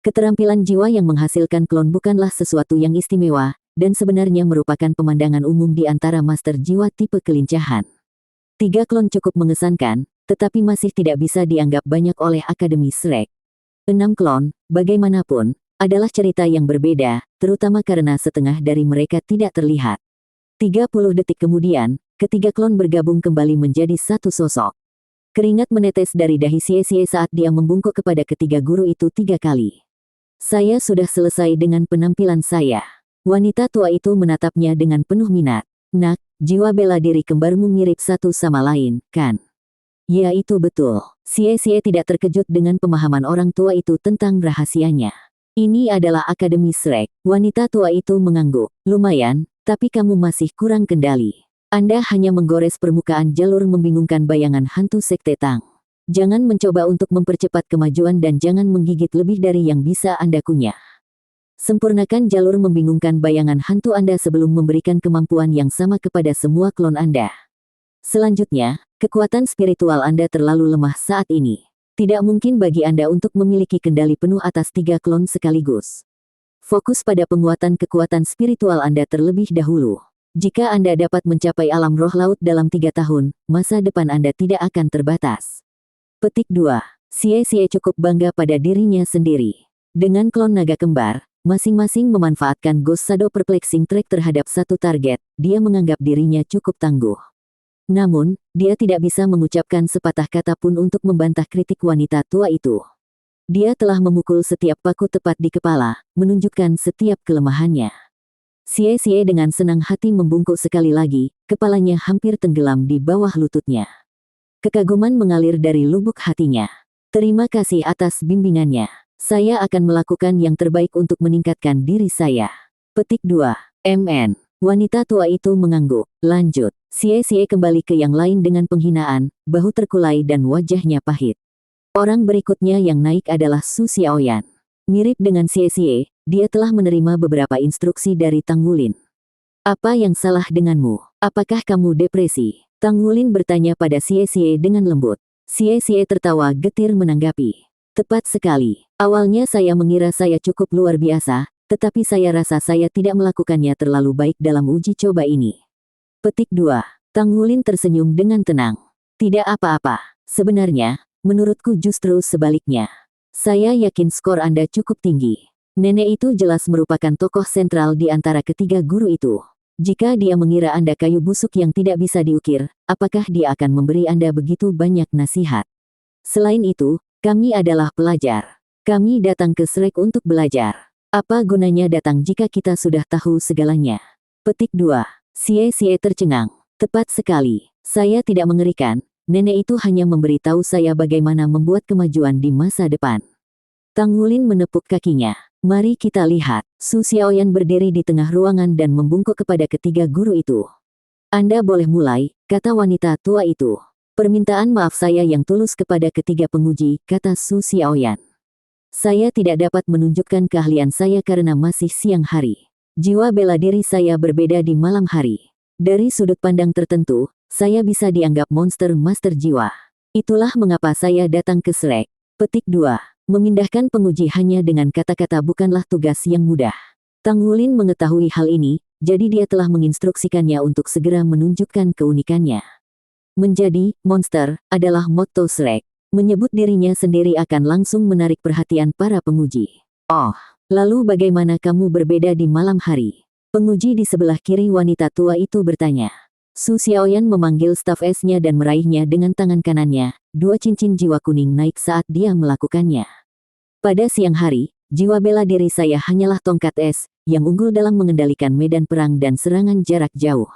Keterampilan jiwa yang menghasilkan klon bukanlah sesuatu yang istimewa, dan sebenarnya merupakan pemandangan umum di antara master jiwa tipe kelincahan. 3 klon cukup mengesankan, tetapi masih tidak bisa dianggap banyak oleh Akademi Shrek. 6 klon, bagaimanapun, adalah cerita yang berbeda, terutama karena setengah dari mereka tidak terlihat. 30 detik kemudian, ketiga klon bergabung kembali menjadi satu sosok. Keringat menetes dari dahi Xie saat dia membungkuk kepada ketiga guru itu 3 kali. Saya sudah selesai dengan penampilan saya. Wanita tua itu menatapnya dengan penuh minat. Nak, jiwa bela diri kembarmu mirip satu sama lain, kan? Ya, itu betul. Xie tidak terkejut dengan pemahaman orang tua itu tentang rahasianya. Ini adalah Akademi Shrek. Wanita tua itu mengangguk. Lumayan, tapi kamu masih kurang kendali. Anda hanya menggores permukaan jalur membingungkan bayangan hantu sekte Tang. Jangan mencoba untuk mempercepat kemajuan dan jangan menggigit lebih dari yang bisa Anda kunyah. Sempurnakan jalur membingungkan bayangan hantu Anda sebelum memberikan kemampuan yang sama kepada semua klon Anda. Selanjutnya, kekuatan spiritual Anda terlalu lemah saat ini. Tidak mungkin bagi Anda untuk memiliki kendali penuh atas 3 klon sekaligus. Fokus pada penguatan kekuatan spiritual Anda terlebih dahulu. Jika Anda dapat mencapai alam roh laut dalam 3 tahun, masa depan Anda tidak akan terbatas. Petik 2. Xie cukup bangga pada dirinya sendiri. Dengan klon naga kembar, masing-masing memanfaatkan Ghost Shadow Perplexing Track terhadap satu target, dia menganggap dirinya cukup tangguh. Namun, dia tidak bisa mengucapkan sepatah kata pun untuk membantah kritik wanita tua itu. Dia telah memukul setiap paku tepat di kepala, menunjukkan setiap kelemahannya. Xie dengan senang hati membungkuk sekali lagi, kepalanya hampir tenggelam di bawah lututnya. Kekaguman mengalir dari lubuk hatinya. Terima kasih atas bimbingannya. Saya akan melakukan yang terbaik untuk meningkatkan diri saya. Petik 2. MN. Wanita tua itu mengangguk. Lanjut. Xie kembali ke yang lain dengan penghinaan, bahu terkulai dan wajahnya pahit. Orang berikutnya yang naik adalah Su Xiaoyan. Mirip dengan Xie, dia telah menerima beberapa instruksi dari Tang Wulin. Apa yang salah denganmu? Apakah kamu depresi? Tang Wulin bertanya pada Xie dengan lembut. Xie tertawa getir menanggapi. Tepat sekali. Awalnya saya mengira saya cukup luar biasa, tetapi saya rasa saya tidak melakukannya terlalu baik dalam uji coba ini. Petik 2. Tang Wulin tersenyum dengan tenang. Tidak apa-apa. Sebenarnya, menurutku justru sebaliknya. Saya yakin skor Anda cukup tinggi. Nenek itu jelas merupakan tokoh sentral di antara ketiga guru itu. Jika dia mengira Anda kayu busuk yang tidak bisa diukir, apakah dia akan memberi Anda begitu banyak nasihat? Selain itu, kami adalah pelajar. Kami datang ke Shrek untuk belajar. Apa gunanya datang jika kita sudah tahu segalanya? Petik 2. Xie tercengang. Tepat sekali. Saya tidak mengerikan. Nenek itu hanya memberi tahu saya bagaimana membuat kemajuan di masa depan. Tang Wulin menepuk kakinya. Mari kita lihat. Su Xiaoyan berdiri di tengah ruangan dan membungkuk kepada ketiga guru itu. Anda boleh mulai, kata wanita tua itu. Permintaan maaf saya yang tulus kepada ketiga penguji, kata Su Xiaoyan. Saya tidak dapat menunjukkan keahlian saya karena masih siang hari. Jiwa bela diri saya berbeda di malam hari. Dari sudut pandang tertentu, saya bisa dianggap monster master jiwa. Itulah mengapa saya datang ke Shrek. Petik 2. Memindahkan penguji hanya dengan kata-kata bukanlah tugas yang mudah. Tang Wulin mengetahui hal ini, jadi dia telah menginstruksikannya untuk segera menunjukkan keunikannya. Menjadi monster adalah motto Shrek. Menyebut dirinya sendiri akan langsung menarik perhatian para penguji. Oh, lalu bagaimana kamu berbeda di malam hari? Penguji di sebelah kiri wanita tua itu bertanya. Su Xiaoyan memanggil staf esnya dan meraihnya dengan tangan kanannya. 2 cincin jiwa kuning naik saat dia melakukannya. Pada siang hari, jiwa bela diri saya hanyalah tongkat es, yang unggul dalam mengendalikan medan perang dan serangan jarak jauh.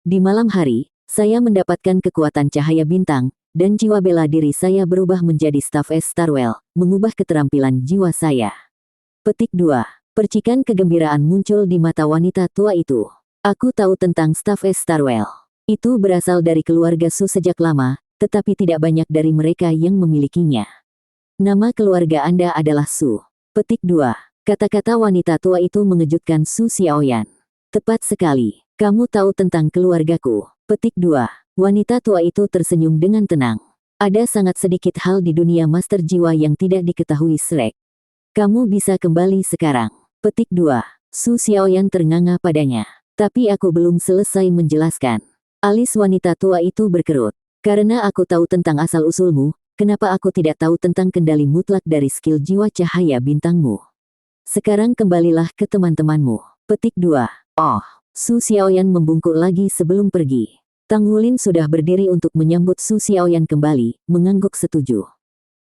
Di malam hari, saya mendapatkan kekuatan cahaya bintang, dan jiwa bela diri saya berubah menjadi staf es Starwell, mengubah keterampilan jiwa saya. Petik 2. Percikan kegembiraan muncul di mata wanita tua itu. Aku tahu tentang staf es Starwell. Itu berasal dari keluarga Su sejak lama, tetapi tidak banyak dari mereka yang memilikinya. Nama keluarga Anda adalah Su. Petik 2. Kata-kata wanita tua itu mengejutkan Su Xiaoyan. Tepat sekali. Kamu tahu tentang keluargaku. Petik 2. Wanita tua itu tersenyum dengan tenang. Ada sangat sedikit hal di dunia master jiwa yang tidak diketahui Shrek. Kamu bisa kembali sekarang. Petik 2. Su Xiaoyan ternganga padanya. Tapi aku belum selesai menjelaskan. Alis wanita tua itu berkerut. Karena aku tahu tentang asal-usulmu, kenapa aku tidak tahu tentang kendali mutlak dari skill jiwa cahaya bintangmu? Sekarang kembalilah ke teman-temanmu. Petik 2. Oh, Su Xiaoyan membungkuk lagi sebelum pergi. Tang Wulin sudah berdiri untuk menyambut Su Xiaoyan kembali, mengangguk setuju.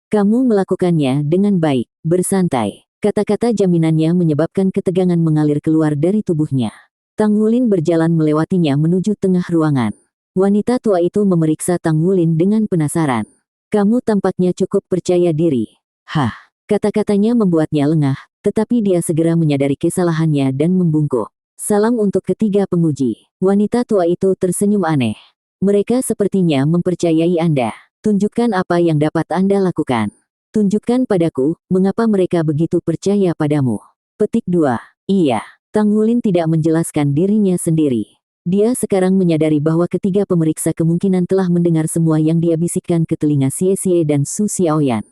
Kamu melakukannya dengan baik, bersantai. Kata-kata jaminannya menyebabkan ketegangan mengalir keluar dari tubuhnya. Tang Wulin berjalan melewatinya menuju tengah ruangan. Wanita tua itu memeriksa Tang Wulin dengan penasaran. Kamu tampaknya cukup percaya diri. Hah, kata-katanya membuatnya lengah, tetapi dia segera menyadari kesalahannya dan membungkuk. Salam untuk ketiga penguji. Wanita tua itu tersenyum aneh. Mereka sepertinya mempercayai Anda. Tunjukkan apa yang dapat Anda lakukan. Tunjukkan padaku, mengapa mereka begitu percaya padamu. Petik 2. Iya. Tang Wulin tidak menjelaskan dirinya sendiri. Dia sekarang menyadari bahwa ketiga pemeriksa kemungkinan telah mendengar semua yang dia bisikkan ke telinga Xie Xie dan Su Xiaoyan.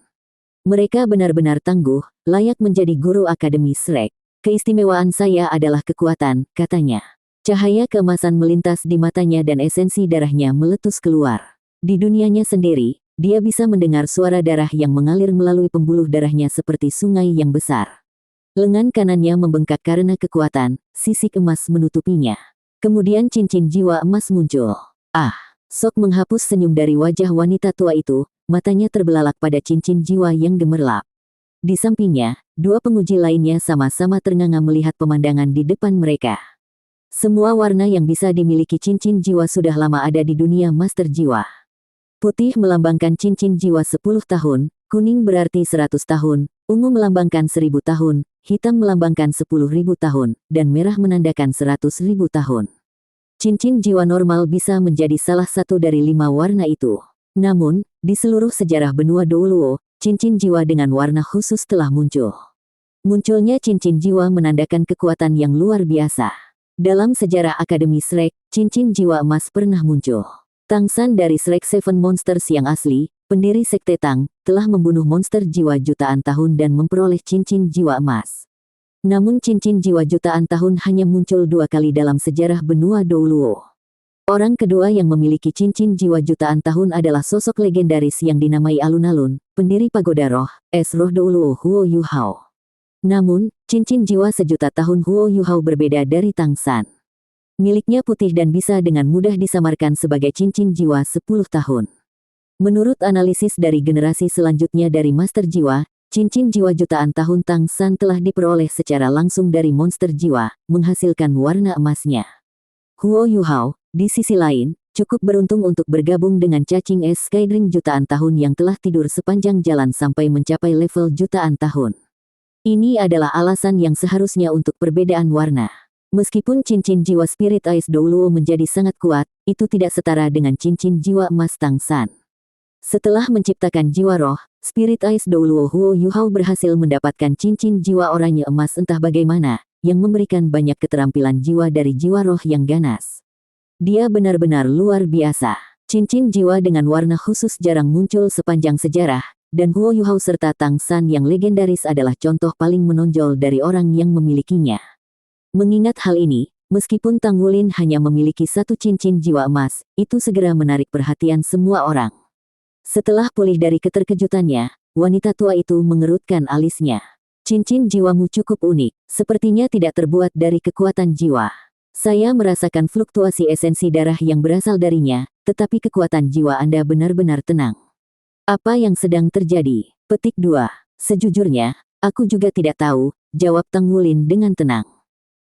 Mereka benar-benar tangguh, layak menjadi guru Akademi Shrek. Keistimewaan saya adalah kekuatan, katanya. Cahaya keemasan melintas di matanya dan esensi darahnya meletus keluar. Di dunianya sendiri, dia bisa mendengar suara darah yang mengalir melalui pembuluh darahnya seperti sungai yang besar. Lengan kanannya membengkak karena kekuatan, sisik emas menutupinya. Kemudian cincin jiwa emas muncul. Ah, Sok menghapus senyum dari wajah wanita tua itu, matanya terbelalak pada cincin jiwa yang gemerlap. Di sampingnya, dua penguji lainnya sama-sama ternganga melihat pemandangan di depan mereka. Semua warna yang bisa dimiliki cincin jiwa sudah lama ada di dunia master jiwa. Putih melambangkan cincin jiwa 10 tahun, kuning berarti 100 tahun, ungu melambangkan 1000 tahun, hitam melambangkan 10.000 tahun, dan merah menandakan 100.000 tahun. Cincin jiwa normal bisa menjadi salah satu dari 5 warna itu. Namun, di seluruh sejarah benua Douluo, cincin jiwa dengan warna khusus telah muncul. Munculnya cincin jiwa menandakan kekuatan yang luar biasa. Dalam sejarah Akademi Shrek, cincin jiwa emas pernah muncul. Tang San dari Shrek Seven Monsters yang asli, pendiri Sekte Tang, telah membunuh monster jiwa jutaan tahun dan memperoleh cincin jiwa emas. Namun cincin jiwa jutaan tahun hanya muncul 2 kali dalam sejarah benua Douluo. Orang kedua yang memiliki cincin jiwa jutaan tahun adalah sosok legendaris yang dinamai Alun-Alun, pendiri Pagoda Roh, Es Roh Douluo Huo Yuhao. Namun, cincin jiwa sejuta tahun Huo Yuhao berbeda dari Tang San. Miliknya putih dan bisa dengan mudah disamarkan sebagai cincin jiwa 10 tahun. Menurut analisis dari generasi selanjutnya dari Master Jiwa, cincin jiwa jutaan tahun Tang San telah diperoleh secara langsung dari monster jiwa, menghasilkan warna emasnya. Huo Yuhao, di sisi lain, cukup beruntung untuk bergabung dengan cacing es Skydring jutaan tahun yang telah tidur sepanjang jalan sampai mencapai level jutaan tahun. Ini adalah alasan yang seharusnya untuk perbedaan warna. Meskipun cincin jiwa Spirit Ice Douluo menjadi sangat kuat, itu tidak setara dengan cincin jiwa emas Tang San. Setelah menciptakan jiwa roh, Spirit Ice Douluo Huo Yuhao berhasil mendapatkan cincin jiwa oranye emas entah bagaimana, yang memberikan banyak keterampilan jiwa dari jiwa roh yang ganas. Dia benar-benar luar biasa. Cincin jiwa dengan warna khusus jarang muncul sepanjang sejarah, dan Huo Yuhao serta Tang San yang legendaris adalah contoh paling menonjol dari orang yang memilikinya. Mengingat hal ini, meskipun Tang Wulin hanya memiliki satu cincin jiwa emas, itu segera menarik perhatian semua orang. Setelah pulih dari keterkejutannya, wanita tua itu mengerutkan alisnya. Cincin jiwamu cukup unik, sepertinya tidak terbuat dari kekuatan jiwa. Saya merasakan fluktuasi esensi darah yang berasal darinya, tetapi kekuatan jiwa Anda benar-benar tenang. Apa yang sedang terjadi? Petik 2. Sejujurnya, aku juga tidak tahu, jawab Tang Wulin dengan tenang.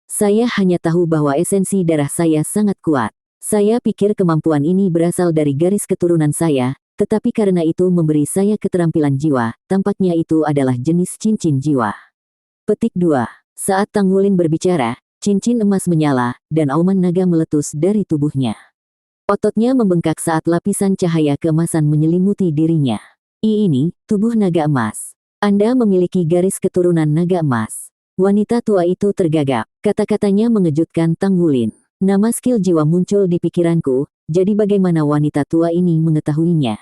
Saya hanya tahu bahwa esensi darah saya sangat kuat. Saya pikir kemampuan ini berasal dari garis keturunan saya, tetapi karena itu memberi saya keterampilan jiwa, tampaknya itu adalah jenis cincin jiwa. Petik 2. Saat Tang Wulin berbicara, cincin emas menyala, dan auman naga meletus dari tubuhnya. Ototnya membengkak saat lapisan cahaya keemasan menyelimuti dirinya. Ini, tubuh naga emas. Anda memiliki garis keturunan naga emas. Wanita tua itu tergagap. Kata-katanya mengejutkan Tang Wulin. Nama skill jiwa muncul di pikiranku, jadi bagaimana wanita tua ini mengetahuinya?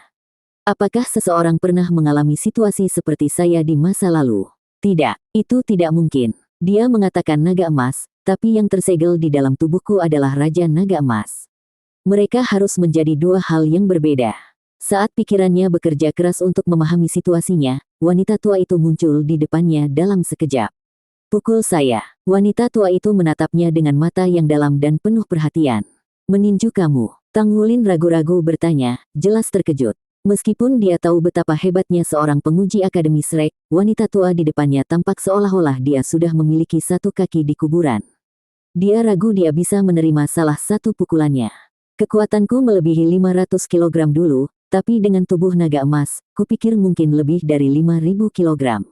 Apakah seseorang pernah mengalami situasi seperti saya di masa lalu? Tidak, itu tidak mungkin. Dia mengatakan naga emas, tapi yang tersegel di dalam tubuhku adalah Raja Naga Emas. Mereka harus menjadi dua hal yang berbeda. Saat pikirannya bekerja keras untuk memahami situasinya, wanita tua itu muncul di depannya dalam sekejap. Pukul saya. Wanita tua itu menatapnya dengan mata yang dalam dan penuh perhatian. Meninju kamu. Tang Wulin ragu-ragu bertanya, jelas terkejut. Meskipun dia tahu betapa hebatnya seorang penguji Akademi Shrek, wanita tua di depannya tampak seolah-olah dia sudah memiliki satu kaki di kuburan. Dia ragu dia bisa menerima salah satu pukulannya. Kekuatanku melebihi 500 kilogram dulu, tapi dengan tubuh naga emas, kupikir mungkin lebih dari 5.000 kilogram.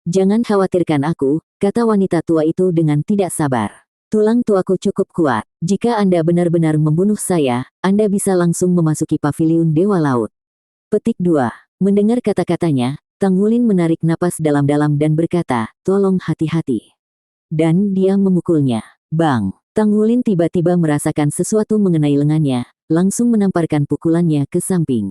Jangan khawatirkan aku, kata wanita tua itu dengan tidak sabar. Tulang tuaku cukup kuat. Jika Anda benar-benar membunuh saya, Anda bisa langsung memasuki paviliun Dewa Laut. Petik 2. Mendengar kata-katanya, Tang Wulin menarik napas dalam-dalam dan berkata, tolong hati-hati. Dan dia memukulnya. Bang! Tang Wulin tiba-tiba merasakan sesuatu mengenai lengannya, langsung menamparkan pukulannya ke samping.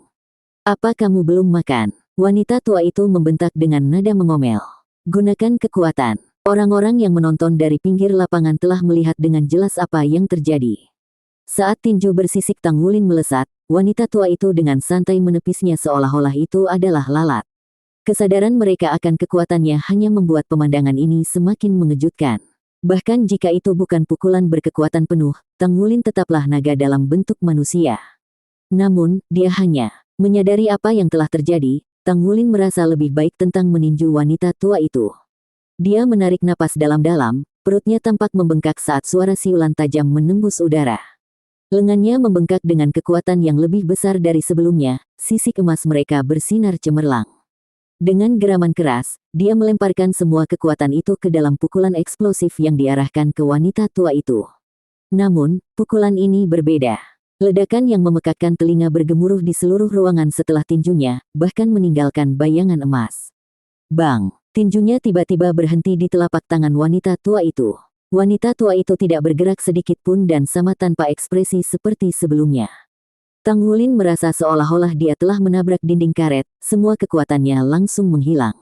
Apa kamu belum makan? Wanita tua itu membentak dengan nada mengomel. Gunakan kekuatan. Orang-orang yang menonton dari pinggir lapangan telah melihat dengan jelas apa yang terjadi. Saat tinju bersisik Tang Wulin melesat, wanita tua itu dengan santai menepisnya seolah-olah itu adalah lalat. Kesadaran mereka akan kekuatannya hanya membuat pemandangan ini semakin mengejutkan. Bahkan jika itu bukan pukulan berkekuatan penuh, Tang Wulin tetaplah naga dalam bentuk manusia. Namun, dia hanya menyadari apa yang telah terjadi. Tang Wulin merasa lebih baik tentang meninju wanita tua itu. Dia menarik napas dalam-dalam, perutnya tampak membengkak saat suara siulan tajam menembus udara. Lengannya membengkak dengan kekuatan yang lebih besar dari sebelumnya, sisik emas mereka bersinar cemerlang. Dengan geraman keras, dia melemparkan semua kekuatan itu ke dalam pukulan eksplosif yang diarahkan ke wanita tua itu. Namun, pukulan ini berbeda. Ledakan yang memekakkan telinga bergemuruh di seluruh ruangan setelah tinjunya, bahkan meninggalkan bayangan emas. Bang! Tinjunya tiba-tiba berhenti di telapak tangan wanita tua itu. Wanita tua itu tidak bergerak sedikit pun dan sama tanpa ekspresi seperti sebelumnya. Tang Wulin merasa seolah-olah dia telah menabrak dinding karet, semua kekuatannya langsung menghilang.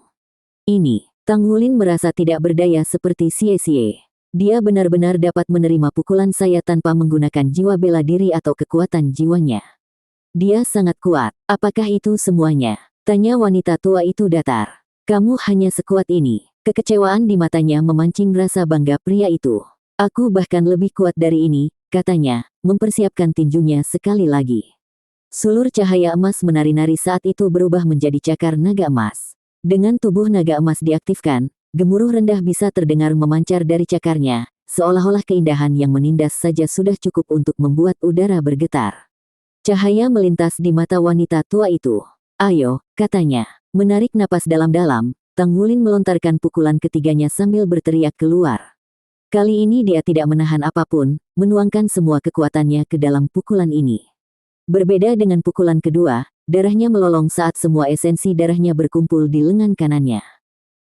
Ini, Tang Wulin merasa tidak berdaya seperti Xie. Dia benar-benar dapat menerima pukulan saya tanpa menggunakan jiwa bela diri atau kekuatan jiwanya. Dia sangat kuat. Apakah itu semuanya? Tanya wanita tua itu datar. Kamu hanya sekuat ini. Kekecewaan di matanya memancing rasa bangga pria itu. Aku bahkan lebih kuat dari ini, katanya, mempersiapkan tinjunya sekali lagi. Sulur cahaya emas menari-nari saat itu berubah menjadi cakar naga emas. Dengan tubuh naga emas diaktifkan, gemuruh rendah bisa terdengar memancar dari cakarnya, seolah-olah keindahan yang menindas saja sudah cukup untuk membuat udara bergetar. Cahaya melintas di mata wanita tua itu. Ayo, katanya, menarik napas dalam-dalam. Tang Wulin melontarkan pukulan ketiganya sambil berteriak keluar. Kali ini dia tidak menahan apapun, menuangkan semua kekuatannya ke dalam pukulan ini. Berbeda dengan pukulan kedua, darahnya melolong saat semua esensi darahnya berkumpul di lengan kanannya.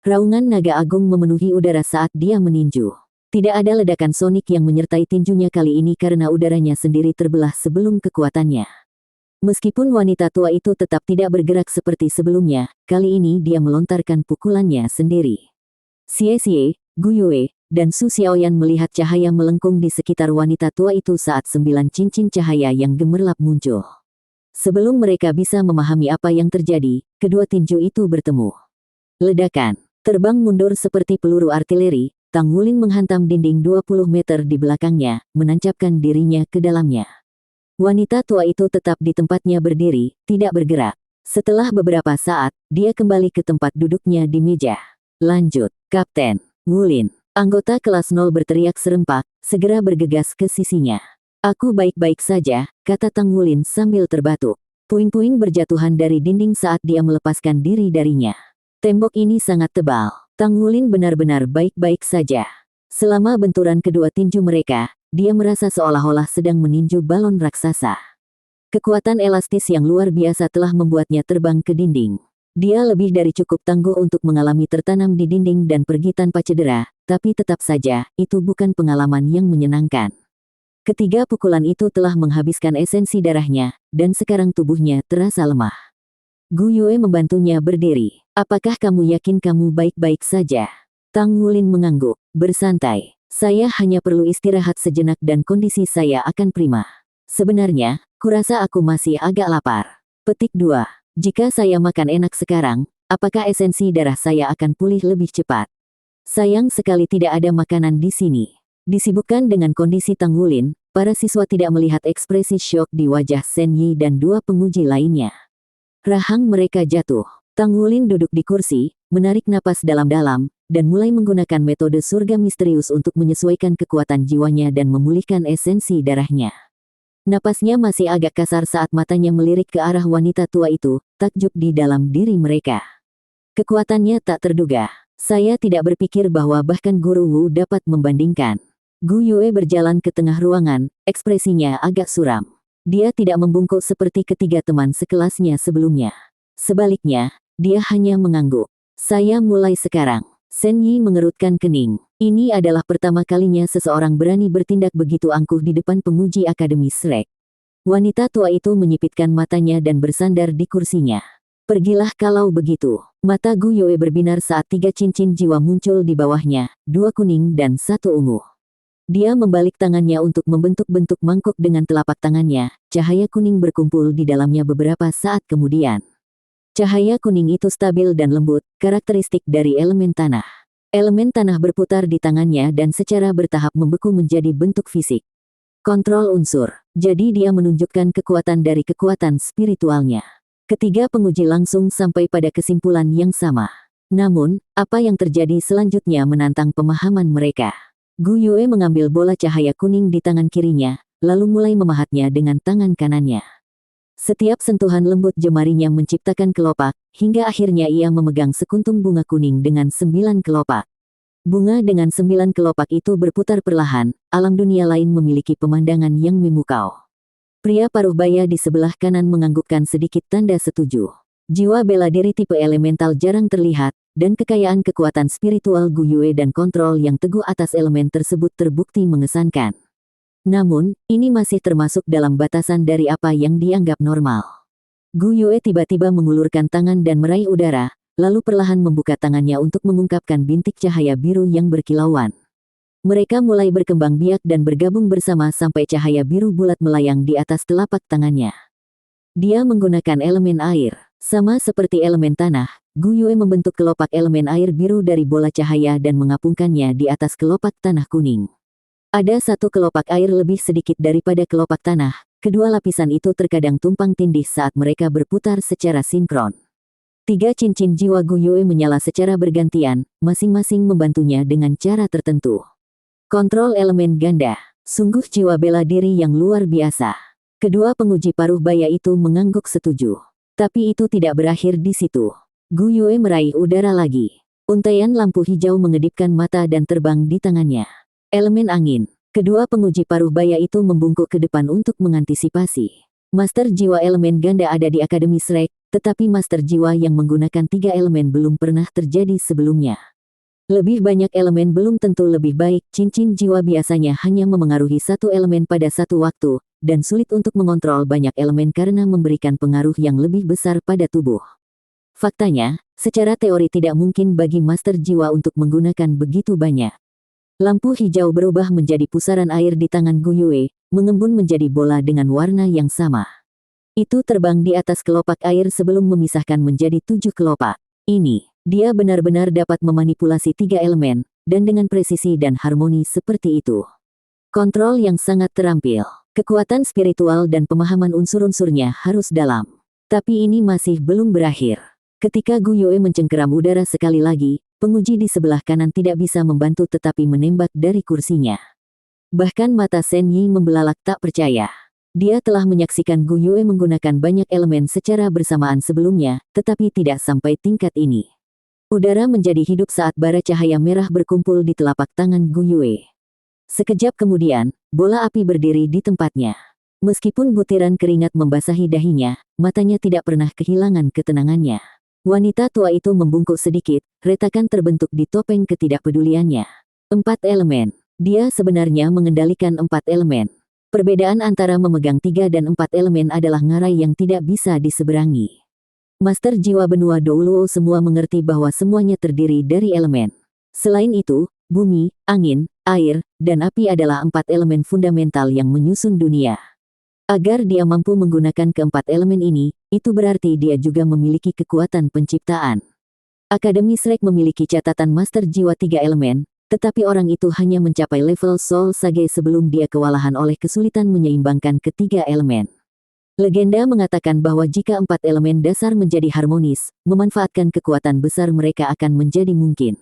Raungan naga agung memenuhi udara saat dia meninju. Tidak ada ledakan sonik yang menyertai tinjunya kali ini karena udaranya sendiri terbelah sebelum kekuatannya. Meskipun wanita tua itu tetap tidak bergerak seperti sebelumnya, kali ini dia melontarkan pukulannya sendiri. Xie, Gu Yue, dan Su Xiaoyan melihat cahaya melengkung di sekitar wanita tua itu saat 9 cincin cahaya yang gemerlap muncul. Sebelum mereka bisa memahami apa yang terjadi, kedua tinju itu bertemu. Ledakan, terbang mundur seperti peluru artileri, Tang Wulin menghantam dinding 20 meter di belakangnya, menancapkan dirinya ke dalamnya. Wanita tua itu tetap di tempatnya berdiri, tidak bergerak. Setelah beberapa saat, dia kembali ke tempat duduknya di meja. Lanjut, Kapten Wulin. Anggota kelas 0 berteriak serempak, segera bergegas ke sisinya. Aku baik-baik saja, kata Tang Wulin sambil terbatuk. Puing-puing berjatuhan dari dinding saat dia melepaskan diri darinya. Tembok ini sangat tebal. Tang Wulin benar-benar baik-baik saja. Selama benturan kedua tinju mereka, dia merasa seolah-olah sedang meninju balon raksasa. Kekuatan elastis yang luar biasa telah membuatnya terbang ke dinding. Dia lebih dari cukup tangguh untuk mengalami tertanam di dinding dan pergi tanpa cedera, tapi tetap saja, itu bukan pengalaman yang menyenangkan. Ketiga pukulan itu telah menghabiskan esensi darahnya, dan sekarang tubuhnya terasa lemah. Gu Yue membantunya berdiri. Apakah kamu yakin kamu baik-baik saja? Tang Wulin mengangguk. Bersantai. Saya hanya perlu istirahat sejenak dan kondisi saya akan prima. Sebenarnya, kurasa aku masih agak lapar. Petik 2. Jika saya makan enak sekarang, apakah esensi darah saya akan pulih lebih cepat? Sayang sekali tidak ada makanan di sini. Disibukkan dengan kondisi Tang Wulin, para siswa tidak melihat ekspresi syok di wajah Shen Yi dan dua penguji lainnya. Rahang mereka jatuh. Tang Wulin duduk di kursi, menarik napas dalam-dalam, dan mulai menggunakan metode surga misterius untuk menyesuaikan kekuatan jiwanya dan memulihkan esensi darahnya. Napasnya masih agak kasar saat matanya melirik ke arah wanita tua itu, takjub di dalam diri mereka. Kekuatannya tak terduga. Saya tidak berpikir bahwa bahkan Guru Wu dapat membandingkan. Gu Yue berjalan ke tengah ruangan, ekspresinya agak suram. Dia tidak membungkuk seperti ketiga teman sekelasnya sebelumnya. Sebaliknya, dia hanya mengangguk. Saya mulai sekarang. Shen Yi mengerutkan kening. Ini adalah pertama kalinya seseorang berani bertindak begitu angkuh di depan penguji Akademi Shrek. Wanita tua itu menyipitkan matanya dan bersandar di kursinya. Pergilah kalau begitu. Mata Gu Yue berbinar saat 3 cincin jiwa muncul di bawahnya, 2 kuning dan 1 ungu. Dia membalik tangannya untuk membentuk bentuk mangkuk dengan telapak tangannya, cahaya kuning berkumpul di dalamnya beberapa saat kemudian. Cahaya kuning itu stabil dan lembut, karakteristik dari elemen tanah. Elemen tanah berputar di tangannya dan secara bertahap membeku menjadi bentuk fisik. Kontrol unsur. Jadi dia menunjukkan kekuatan dari kekuatan spiritualnya. Ketiga penguji langsung sampai pada kesimpulan yang sama. Namun, apa yang terjadi selanjutnya menantang pemahaman mereka. Gu Yue mengambil bola cahaya kuning di tangan kirinya, lalu mulai memahatnya dengan tangan kanannya. Setiap sentuhan lembut jemarinya menciptakan kelopak, hingga akhirnya ia memegang sekuntum bunga kuning dengan 9 kelopak. Bunga dengan 9 kelopak itu berputar perlahan, alam dunia lain memiliki pemandangan yang memukau. Pria paruh baya di sebelah kanan menganggukkan sedikit tanda setuju. Jiwa bela diri tipe elemental jarang terlihat, dan kekayaan kekuatan spiritual Gu Yue dan kontrol yang teguh atas elemen tersebut terbukti mengesankan. Namun, ini masih termasuk dalam batasan dari apa yang dianggap normal. Gu Yue tiba-tiba mengulurkan tangan dan meraih udara, lalu perlahan membuka tangannya untuk mengungkapkan bintik cahaya biru yang berkilauan. Mereka mulai berkembang biak dan bergabung bersama sampai cahaya biru bulat melayang di atas telapak tangannya. Dia menggunakan elemen air. Sama seperti elemen tanah, Gu Yue membentuk kelopak elemen air biru dari bola cahaya dan mengapungkannya di atas kelopak tanah kuning. Ada 1 kelopak air lebih sedikit daripada kelopak tanah, kedua lapisan itu terkadang tumpang tindih saat mereka berputar secara sinkron. 3 cincin jiwa Gu Yue menyala secara bergantian, masing-masing membantunya dengan cara tertentu. Kontrol elemen ganda, sungguh jiwa bela diri yang luar biasa. Kedua penguji paruh baya itu mengangguk setuju. Tapi itu tidak berakhir di situ. Gu Yue meraih udara lagi. Untaian lampu hijau mengedipkan mata dan terbang di tangannya. Elemen angin. Kedua penguji paruh baya itu membungkuk ke depan untuk mengantisipasi. Master jiwa elemen ganda ada di Akademi Shrek, tetapi master jiwa yang menggunakan 3 elemen belum pernah terjadi sebelumnya. Lebih banyak elemen belum tentu lebih baik, cincin jiwa biasanya hanya memengaruhi 1 elemen pada satu waktu, dan sulit untuk mengontrol banyak elemen karena memberikan pengaruh yang lebih besar pada tubuh. Faktanya, secara teori tidak mungkin bagi master jiwa untuk menggunakan begitu banyak. Lampu hijau berubah menjadi pusaran air di tangan Gu Yue, mengembun menjadi bola dengan warna yang sama. Itu terbang di atas kelopak air sebelum memisahkan menjadi 7 kelopak. Ini, dia benar-benar dapat memanipulasi 3 elemen, dan dengan presisi dan harmoni seperti itu. Kontrol yang sangat terampil. Kekuatan spiritual dan pemahaman unsur-unsurnya harus dalam. Tapi ini masih belum berakhir. Ketika Gu Yue mencengkeram udara sekali lagi, penguji di sebelah kanan tidak bisa membantu tetapi menembak dari kursinya. Bahkan mata Shen Yi membelalak tak percaya. Dia telah menyaksikan Gu Yue menggunakan banyak elemen secara bersamaan sebelumnya, tetapi tidak sampai tingkat ini. Udara menjadi hidup saat bara cahaya merah berkumpul di telapak tangan Gu Yue. Sekejap kemudian, bola api berdiri di tempatnya. Meskipun butiran keringat membasahi dahinya, matanya tidak pernah kehilangan ketenangannya. Wanita tua itu membungkuk sedikit, retakan terbentuk di topeng ketidakpeduliannya. 4 elemen. Dia sebenarnya mengendalikan 4 elemen. Perbedaan antara memegang 3 dan 4 elemen adalah ngarai yang tidak bisa diseberangi. Master Jiwa Benua Douluo semua mengerti bahwa semuanya terdiri dari elemen. Selain itu, bumi, angin, air, dan api adalah 4 elemen fundamental yang menyusun dunia. Agar dia mampu menggunakan keempat elemen ini, itu berarti dia juga memiliki kekuatan penciptaan. Akademi Shrek memiliki catatan Master Jiwa 3 elemen, tetapi orang itu hanya mencapai level Soul Sage sebelum dia kewalahan oleh kesulitan menyeimbangkan ketiga elemen. Legenda mengatakan bahwa jika 4 elemen dasar menjadi harmonis, memanfaatkan kekuatan besar mereka akan menjadi mungkin.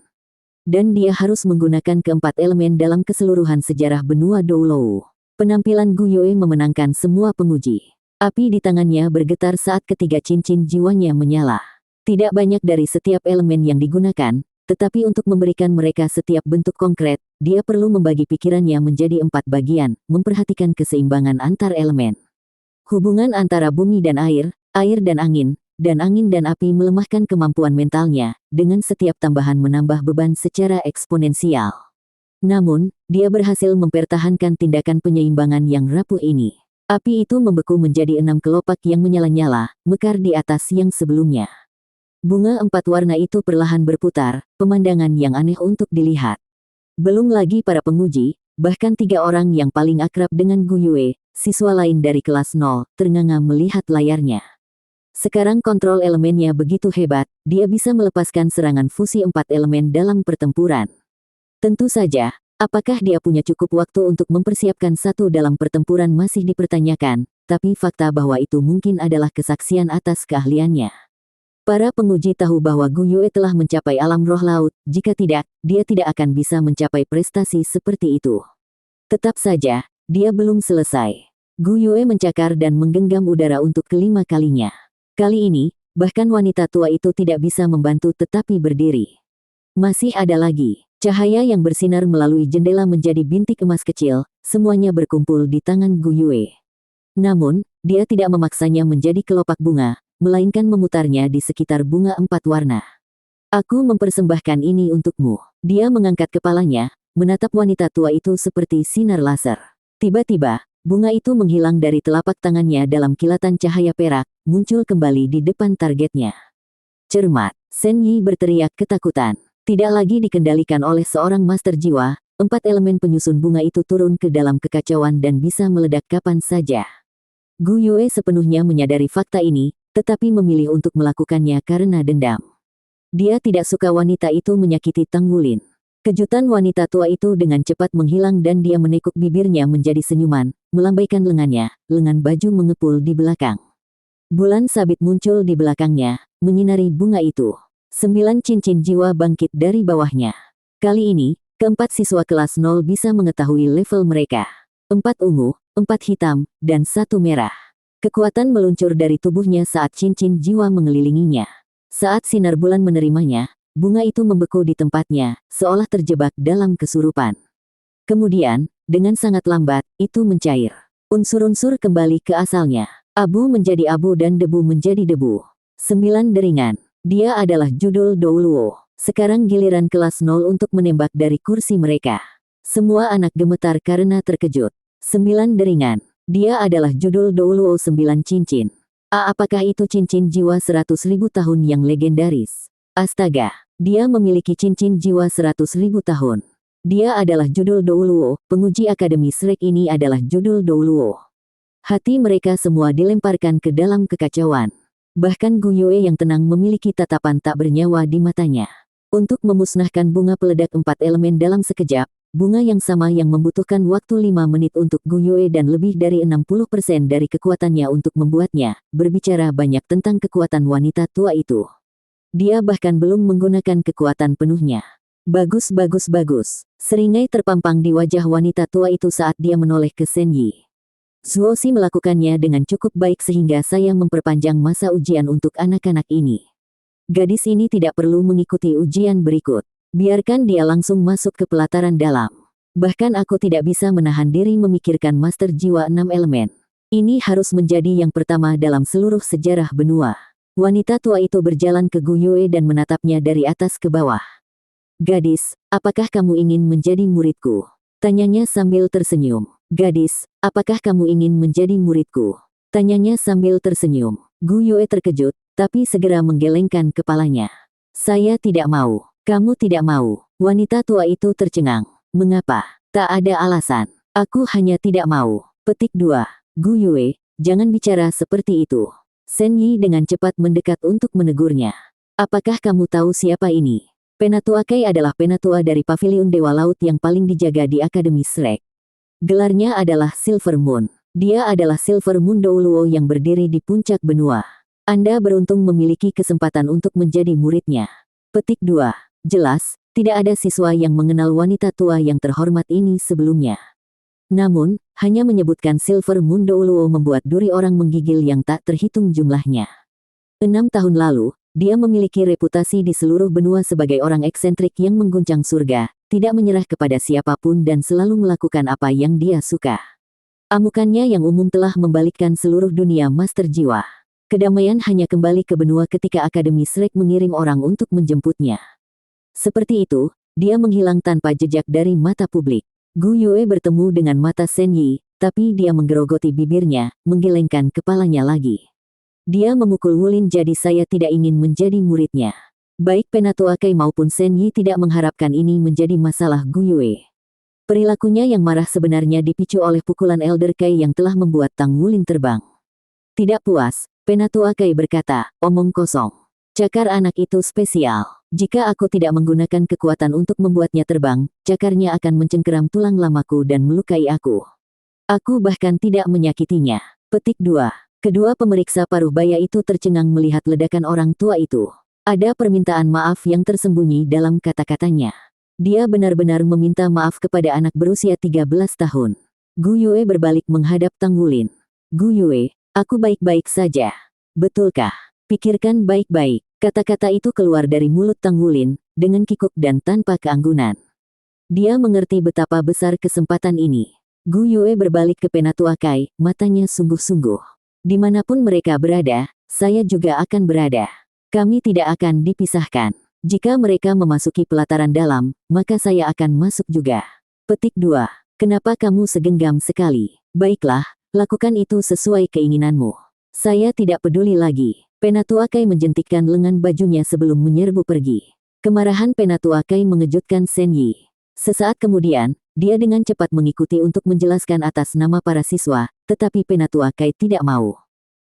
Dan dia harus menggunakan keempat elemen dalam keseluruhan sejarah benua Douluo. Penampilan Gu Yue memenangkan semua penguji. Api di tangannya bergetar saat ketiga cincin jiwanya menyala. Tidak banyak dari setiap elemen yang digunakan, tetapi untuk memberikan mereka setiap bentuk konkret, dia perlu membagi pikirannya menjadi 4 bagian, memperhatikan keseimbangan antar elemen. Hubungan antara bumi dan air dan angin dan api melemahkan kemampuan mentalnya, dengan setiap tambahan menambah beban secara eksponensial. Namun, dia berhasil mempertahankan tindakan penyeimbangan yang rapuh ini. Api itu membeku menjadi 6 kelopak yang menyala-nyala, mekar di atas yang sebelumnya. Bunga 4 warna itu perlahan berputar, pemandangan yang aneh untuk dilihat. Belum lagi para penguji, bahkan 3 orang yang paling akrab dengan Gu Yue, siswa lain dari kelas 0, ternganga melihat layarnya. Sekarang kontrol elemennya begitu hebat, dia bisa melepaskan serangan fusi 4 elemen dalam pertempuran. Tentu saja, apakah dia punya cukup waktu untuk mempersiapkan satu dalam pertempuran masih dipertanyakan, tapi fakta bahwa itu mungkin adalah kesaksian atas keahliannya. Para penguji tahu bahwa Gu Yue telah mencapai alam roh laut, jika tidak, dia tidak akan bisa mencapai prestasi seperti itu. Tetap saja, dia belum selesai. Gu Yue mencakar dan menggenggam udara untuk kelima kalinya. Kali ini, bahkan wanita tua itu tidak bisa membantu tetapi berdiri. Masih ada lagi. Cahaya yang bersinar melalui jendela menjadi bintik emas kecil, semuanya berkumpul di tangan Gu Yue. Namun, dia tidak memaksanya menjadi kelopak bunga, melainkan memutarnya di sekitar bunga 4 warna. Aku mempersembahkan ini untukmu. Dia mengangkat kepalanya, menatap wanita tua itu seperti sinar laser. Tiba-tiba, bunga itu menghilang dari telapak tangannya dalam kilatan cahaya perak, muncul kembali di depan targetnya. Cermat, Shen Yi berteriak ketakutan. Tidak lagi dikendalikan oleh seorang master jiwa, 4 elemen penyusun bunga itu turun ke dalam kekacauan dan bisa meledak kapan saja. Gu Yue sepenuhnya menyadari fakta ini, tetapi memilih untuk melakukannya karena dendam. Dia tidak suka wanita itu menyakiti Tang Wulin. Kejutan wanita tua itu dengan cepat menghilang dan dia menekuk bibirnya menjadi senyuman, melambaikan lengannya, lengan baju mengepul di belakang. Bulan sabit muncul di belakangnya, menyinari bunga itu. 9 cincin jiwa bangkit dari bawahnya. Kali ini, keempat siswa kelas 0 bisa mengetahui level mereka. 4 ungu, 4 hitam, dan 1 merah. Kekuatan meluncur dari tubuhnya saat cincin jiwa mengelilinginya. Saat sinar bulan menerimanya, bunga itu membeku di tempatnya, seolah terjebak dalam kesurupan. Kemudian, dengan sangat lambat, itu mencair. Unsur-unsur kembali ke asalnya. Abu menjadi abu dan debu menjadi debu. 9 deringan. Dia adalah judul Douluo. Sekarang giliran kelas 0 untuk menembak dari kursi mereka. Semua anak gemetar karena terkejut. 9 deringan. Dia adalah judul Douluo 9 cincin. Apakah itu cincin jiwa 100.000 tahun yang legendaris? Astaga, dia memiliki cincin jiwa 100.000 tahun. Dia adalah judul Douluo, penguji Akademi Shrek ini adalah judul Douluo. Hati mereka semua dilemparkan ke dalam kekacauan. Bahkan Gu Yue yang tenang memiliki tatapan tak bernyawa di matanya. Untuk memusnahkan bunga peledak 4 elemen dalam sekejap, bunga yang sama yang membutuhkan waktu 5 menit untuk Gu Yue dan lebih dari 60% dari kekuatannya untuk membuatnya, berbicara banyak tentang kekuatan wanita tua itu. Dia bahkan belum menggunakan kekuatan penuhnya. Bagus bagus bagus. Seringai terpampang di wajah wanita tua itu saat dia menoleh ke Shen Yi. Zuoxi melakukannya dengan cukup baik sehingga saya memperpanjang masa ujian untuk anak-anak ini. Gadis ini tidak perlu mengikuti ujian berikut. Biarkan dia langsung masuk ke pelataran dalam. Bahkan aku tidak bisa menahan diri memikirkan master jiwa 6 elemen. Ini harus menjadi yang pertama dalam seluruh sejarah benua. Wanita tua itu berjalan ke Gu Yue dan menatapnya dari atas ke bawah. Gadis, apakah kamu ingin menjadi muridku? Tanyanya sambil tersenyum. Gadis, apakah kamu ingin menjadi muridku? Tanyanya sambil tersenyum. Gu Yue terkejut, tapi segera menggelengkan kepalanya. Saya tidak mau. Kamu tidak mau. Wanita tua itu tercengang. Mengapa? Tak ada alasan. Aku hanya tidak mau. Petik 2. Gu Yue, jangan bicara seperti itu. Shen Yi dengan cepat mendekat untuk menegurnya. Apakah kamu tahu siapa ini? Penatua Kai adalah penatua dari Paviliun Dewa Laut yang paling dijaga di Akademi Shrek. Gelarnya adalah Silver Moon. Dia adalah Silver Moon Douluo yang berdiri di puncak benua. Anda beruntung memiliki kesempatan untuk menjadi muridnya. Petik 2. Jelas, tidak ada siswa yang mengenal wanita tua yang terhormat ini sebelumnya. Namun, hanya menyebutkan Silver Moon Douluo membuat duri orang menggigil yang tak terhitung jumlahnya. 6 tahun lalu, dia memiliki reputasi di seluruh benua sebagai orang eksentrik yang mengguncang surga, tidak menyerah kepada siapapun dan selalu melakukan apa yang dia suka. Amukannya yang umum telah membalikkan seluruh dunia master jiwa. Kedamaian hanya kembali ke benua ketika Akademi Shrek mengirim orang untuk menjemputnya. Seperti itu, dia menghilang tanpa jejak dari mata publik. Gu Yue bertemu dengan mata Shen Yi, tapi dia menggerogoti bibirnya, menggelengkan kepalanya lagi. Dia memukul Wulin jadi saya tidak ingin menjadi muridnya. Baik Penatua Kai maupun Shen Yi tidak mengharapkan ini menjadi masalah Gu Yue. Perilakunya yang marah sebenarnya dipicu oleh pukulan Elder Kai yang telah membuat Tang Wulin terbang. Tidak puas, Penatua Kai berkata, omong kosong. Cakar anak itu spesial. Jika aku tidak menggunakan kekuatan untuk membuatnya terbang, cakarnya akan mencengkeram tulang lamaku dan melukai aku. Aku bahkan tidak menyakitinya. Petik 2. Kedua pemeriksa paruh baya itu tercengang melihat ledakan orang tua itu. Ada permintaan maaf yang tersembunyi dalam kata-katanya. Dia benar-benar meminta maaf kepada anak berusia 13 tahun. Gu Yue berbalik menghadap Tang Wulin. Gu Yue, aku baik-baik saja. Betulkah? Pikirkan baik-baik. Kata-kata itu keluar dari mulut Tang Wulin, dengan kikuk dan tanpa keanggunan. Dia mengerti betapa besar kesempatan ini. Gu Yue berbalik ke Penatua Kai, matanya sungguh-sungguh. Dimanapun mereka berada, saya juga akan berada. Kami tidak akan dipisahkan. Jika mereka memasuki pelataran dalam, maka saya akan masuk juga. Petik 2. Kenapa kamu segenggam sekali? Baiklah, lakukan itu sesuai keinginanmu. Saya tidak peduli lagi. Penatua Kai menjentikkan lengan bajunya sebelum menyerbu pergi. Kemarahan Penatua Kai mengejutkan Shen Yi. Sesaat kemudian, dia dengan cepat mengikuti untuk menjelaskan atas nama para siswa, tetapi Penatua Kai tidak mau.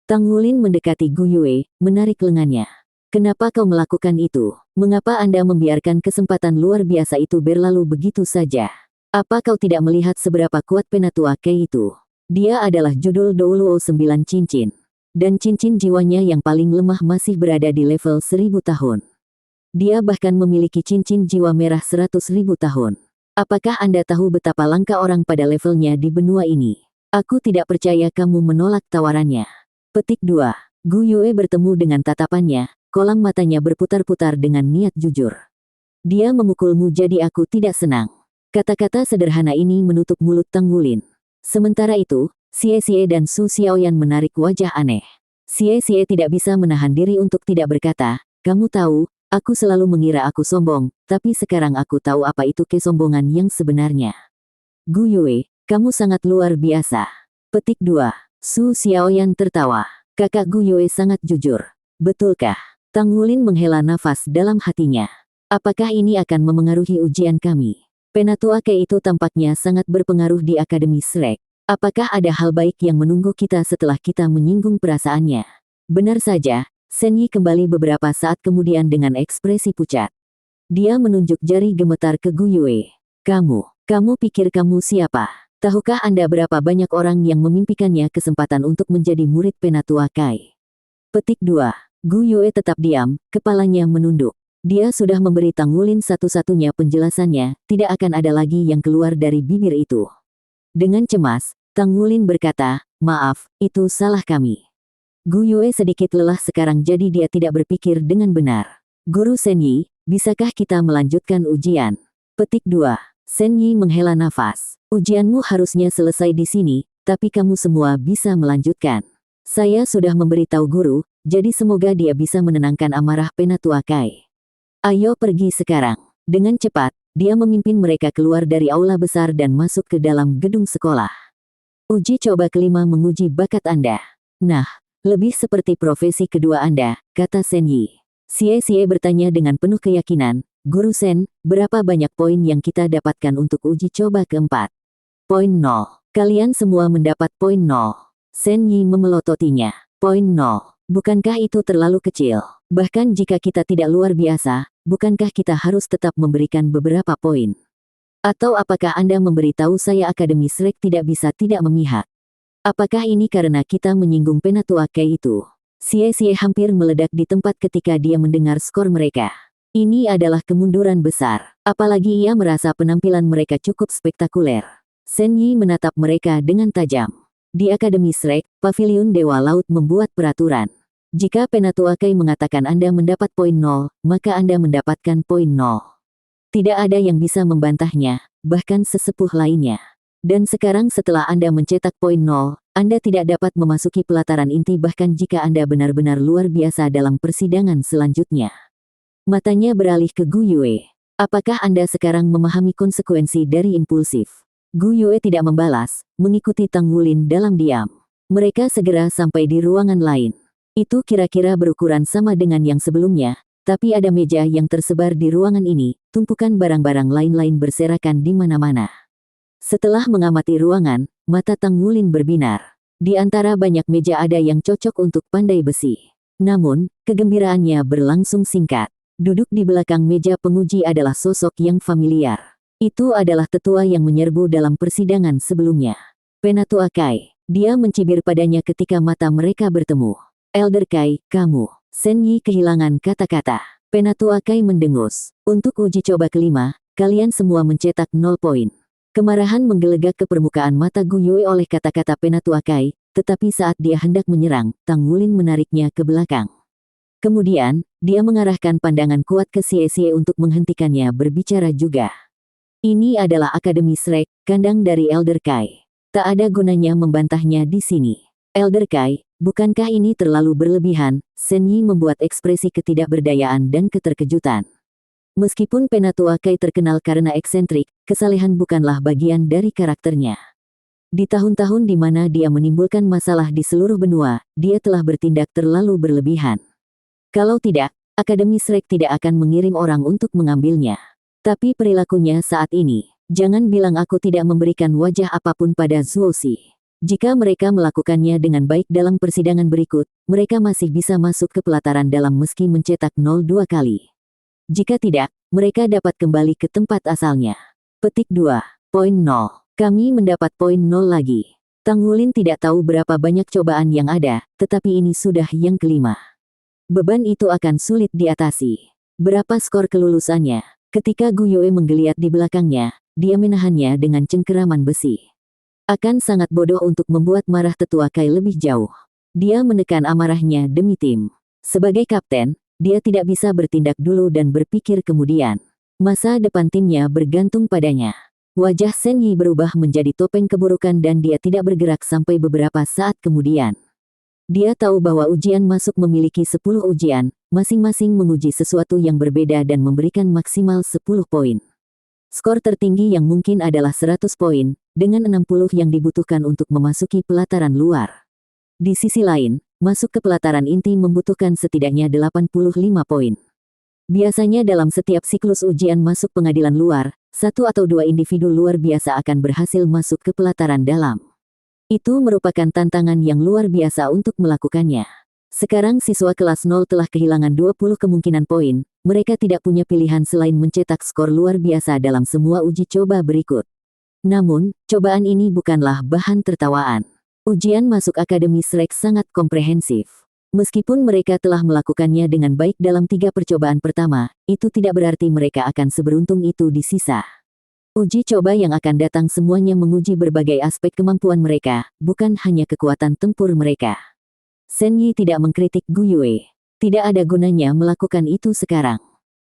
Tang Wulin mendekati Gu Yue, menarik lengannya. Kenapa kau melakukan itu? Mengapa Anda membiarkan kesempatan luar biasa itu berlalu begitu saja? Apa kau tidak melihat seberapa kuat Penatua Kai itu? Dia adalah judul Douluo 9 cincin. Dan cincin jiwanya yang paling lemah masih berada di level 1000 tahun. Dia bahkan memiliki cincin jiwa merah 100.000 tahun. Apakah Anda tahu betapa langka orang pada levelnya di benua ini? Aku tidak percaya kamu menolak tawarannya. Petik 2. Gu Yue bertemu dengan tatapannya, kolam matanya berputar-putar dengan niat jujur. Dia memukulmu jadi aku tidak senang. Kata-kata sederhana ini menutup mulut Tang Wulin. Sementara itu, Xie Xie dan Su Xiaoyan menarik wajah aneh. Xie Xie tidak bisa menahan diri untuk tidak berkata, kamu tahu, aku selalu mengira aku sombong, tapi sekarang aku tahu apa itu kesombongan yang sebenarnya. Gu Yue, kamu sangat luar biasa. Petik 2. Su Xiaoyan tertawa. Kakak Gu Yue sangat jujur. Betulkah? Tang Wulin menghela nafas dalam hatinya. Apakah ini akan memengaruhi ujian kami? Penatua Kai itu tampaknya sangat berpengaruh di Akademi Shrek. Apakah ada hal baik yang menunggu kita setelah kita menyinggung perasaannya? Benar saja, Shen Yi kembali beberapa saat kemudian dengan ekspresi pucat. Dia menunjuk jari gemetar ke Gu Yue. Kamu pikir kamu siapa? Tahukah Anda berapa banyak orang yang memimpikannya kesempatan untuk menjadi murid Penatua Kai? Petik 2. Gu Yue tetap diam, kepalanya menunduk. Dia sudah memberi Tang Wulin satu-satunya penjelasannya, tidak akan ada lagi yang keluar dari bibir itu. Dengan cemas, Tang Wulin berkata, maaf, itu salah kami. Gu Yue sedikit lelah sekarang jadi dia tidak berpikir dengan benar. Guru Shen Yi, bisakah kita melanjutkan ujian? Petik 2. Shen Yi menghela nafas. Ujianmu harusnya selesai di sini, tapi kamu semua bisa melanjutkan. Saya sudah memberitahu guru, jadi semoga dia bisa menenangkan amarah Penatua Kai. Ayo pergi sekarang. Dengan cepat, dia memimpin mereka keluar dari aula besar dan masuk ke dalam gedung sekolah. Uji coba kelima menguji bakat Anda. Nah, Lebih seperti profesi kedua Anda, kata Sen Yi. Xie bertanya dengan penuh keyakinan, Guru Sen, berapa banyak poin yang kita dapatkan untuk uji coba keempat? Poin 0. Kalian semua mendapat poin 0. Sen Yi memelototinya. Poin 0. Bukankah itu terlalu kecil? Bahkan jika kita tidak luar biasa, bukankah kita harus tetap memberikan beberapa poin? Atau apakah Anda memberitahu saya Akademi Shrek tidak bisa tidak memihak? Apakah ini karena kita menyinggung Penatua Kai itu? Xie hampir meledak di tempat ketika dia mendengar skor mereka. Ini adalah kemunduran besar. Apalagi ia merasa penampilan mereka cukup spektakuler. Sen Yi menatap mereka dengan tajam. Di Akademi Shrek, Paviliun Dewa Laut membuat peraturan. Jika Penatua Kai mengatakan Anda mendapat poin 0, maka Anda mendapatkan poin 0. Tidak ada yang bisa membantahnya, bahkan sesepuh lainnya. Dan sekarang setelah Anda mencetak poin 0, Anda tidak dapat memasuki pelataran inti bahkan jika Anda benar-benar luar biasa dalam persidangan selanjutnya. Matanya beralih ke Gu Yue. Apakah Anda sekarang memahami konsekuensi dari impulsif? Gu Yue tidak membalas, mengikuti Tang Wulin dalam diam. Mereka segera sampai di ruangan lain. Itu kira-kira berukuran sama dengan yang sebelumnya, tapi ada meja yang tersebar di ruangan ini, tumpukan barang-barang lain-lain berserakan di mana-mana. Setelah mengamati ruangan, mata Tang Wulin berbinar. Di antara banyak meja ada yang cocok untuk pandai besi. Namun, kegembiraannya berlangsung singkat. Duduk di belakang meja penguji adalah sosok yang familiar. Itu adalah tetua yang menyerbu dalam persidangan sebelumnya. Penatua Kai. Dia mencibir padanya ketika mata mereka bertemu. Elder Kai, kamu. Sen Yi kehilangan kata-kata. Penatua Kai mendengus. Untuk uji coba kelima, kalian semua mencetak 0 poin. Kemarahan menggelegak ke permukaan mata Gu Yue oleh kata-kata Penatua Kai, tetapi saat dia hendak menyerang, Tang Wulin menariknya ke belakang. Kemudian, dia mengarahkan pandangan kuat ke Xie untuk menghentikannya berbicara juga. Ini adalah Akademi Shrek, kandang dari Elder Kai. Tak ada gunanya membantahnya di sini. Elder Kai, bukankah ini terlalu berlebihan? Sen Yi membuat ekspresi ketidakberdayaan dan keterkejutan. Meskipun Penatua Kai terkenal karena eksentrik, kesalehan bukanlah bagian dari karakternya. Di tahun-tahun di mana dia menimbulkan masalah di seluruh benua, dia telah bertindak terlalu berlebihan. Kalau tidak, Akademi Shrek tidak akan mengirim orang untuk mengambilnya. Tapi perilakunya saat ini, jangan bilang aku tidak memberikan wajah apapun pada Zuoxi. Jika mereka melakukannya dengan baik dalam persidangan berikut, mereka masih bisa masuk ke pelataran dalam meski mencetak 0 kali. Jika tidak, mereka dapat kembali ke tempat asalnya. Petik 2. Poin 0. Kami mendapat poin 0 lagi. Tang Wulin tidak tahu berapa banyak cobaan yang ada, tetapi ini sudah yang kelima. Beban itu akan sulit diatasi. Berapa skor kelulusannya? Ketika Gu Yue menggeliat di belakangnya, dia menahannya dengan cengkeraman besi. Akan sangat bodoh untuk membuat marah tetua Kai lebih jauh. Dia menekan amarahnya demi tim. Sebagai kapten, dia tidak bisa bertindak dulu dan berpikir kemudian. Masa depan timnya bergantung padanya. Wajah Sen Yi berubah menjadi topeng keburukan dan dia tidak bergerak sampai beberapa saat kemudian. Dia tahu bahwa ujian masuk memiliki 10 ujian, masing-masing menguji sesuatu yang berbeda dan memberikan maksimal 10 poin. Skor tertinggi yang mungkin adalah 100 poin, dengan 60 yang dibutuhkan untuk memasuki pelataran luar. Di sisi lain, masuk ke pelataran inti membutuhkan setidaknya 85 poin. Biasanya dalam setiap siklus ujian masuk pengadilan luar, 1 atau 2 individu luar biasa akan berhasil masuk ke pelataran dalam. Itu merupakan tantangan yang luar biasa untuk melakukannya. Sekarang siswa kelas 0 telah kehilangan 20 kemungkinan poin, mereka tidak punya pilihan selain mencetak skor luar biasa dalam semua uji coba berikut. Namun, cobaan ini bukanlah bahan tertawaan. Ujian masuk Akademi Shrek sangat komprehensif. Meskipun mereka telah melakukannya dengan baik dalam 3 percobaan pertama, itu tidak berarti mereka akan seberuntung itu di sisa. Uji coba yang akan datang semuanya menguji berbagai aspek kemampuan mereka, bukan hanya kekuatan tempur mereka. Sen Yi tidak mengkritik Gu Yue. Tidak ada gunanya melakukan itu sekarang.